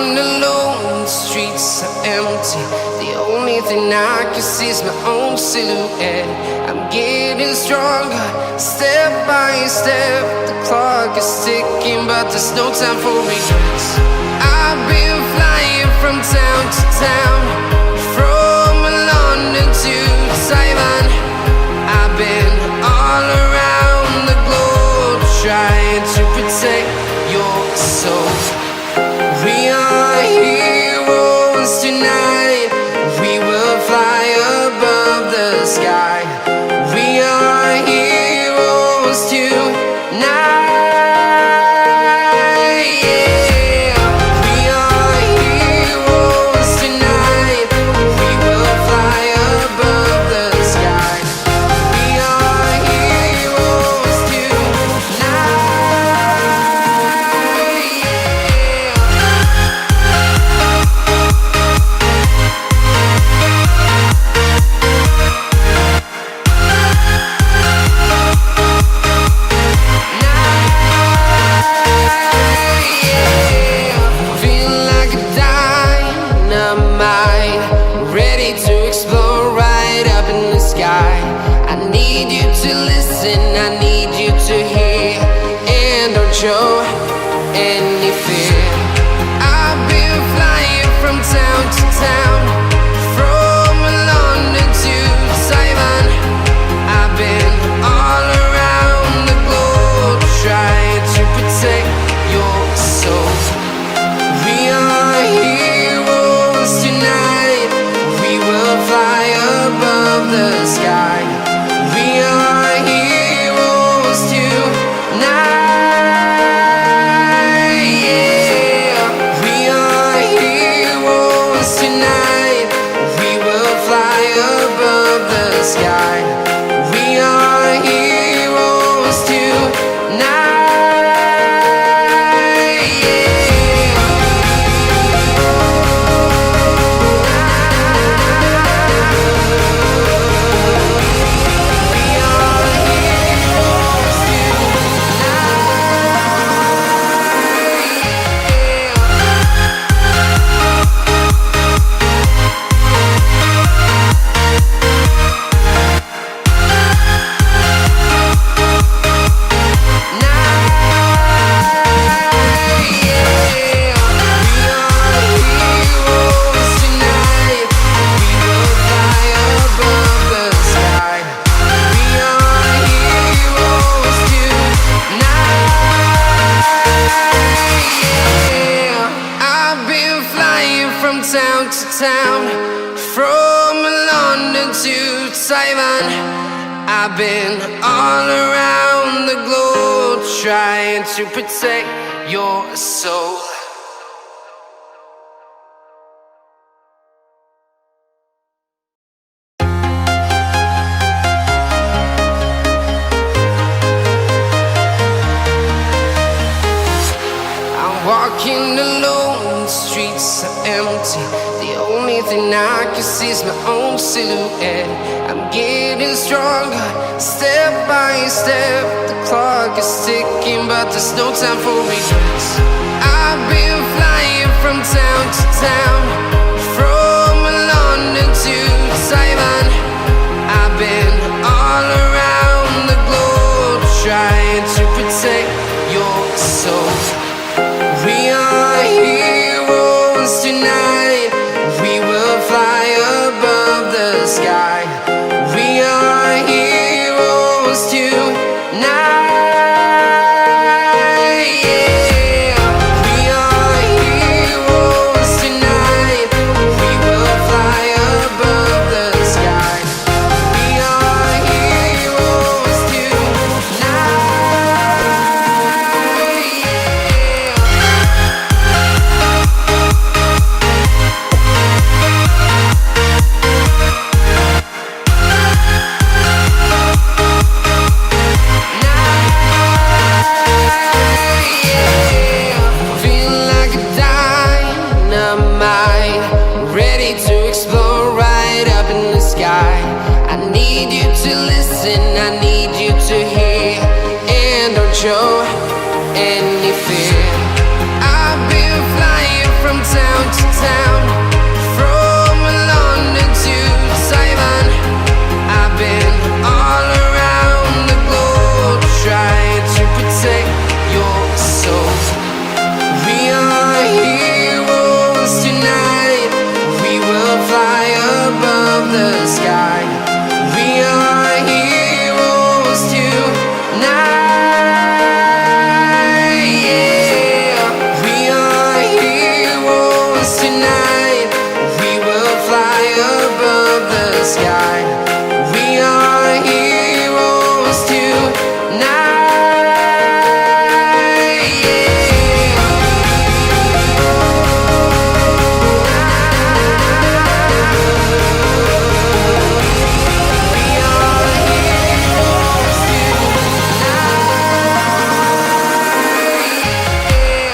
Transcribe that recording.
walking alone, the streets are empty. The only thing I can see is my own silhouette. I'm getting stronger, step by step. The clock is ticking, but there's no time for regrets. I've been flying from town to town, from London to Taiwan. I've been all around the globe, trying to protect your soul. We are heroes tonight. We will fly above the sky. We are heroes tonight. Yeah. We are heroes tonight. We will fly above the sky. We are heroes tonight. I need you to hear, and don't show any fear. I've been flying from town to town, from London to Taiwan. I've been all around the globe, trying to protect your soul. We are heroes tonight. We will fly above the sky. We are heroes tonight. Yeah. We are heroes tonight. We will fly above the sky. We are heroes tonight. From town to town, from London to Taiwan. I've been all around the globe, trying to protect your soul. Walking alone, the streets are empty. The only thing I can see is my own silhouette. I'm getting stronger, step by step. The clock is ticking, but there's no time for regrets. I've been flying from town to town, from London to Taiwan. I've been all around the globe, trying to protect your soul. We are heroes tonight. We will fly above the sky. We are heroes tonight. Yeah. We are heroes tonight. We will fly above the sky. We are heroes tonight. I need you to hear, and don't show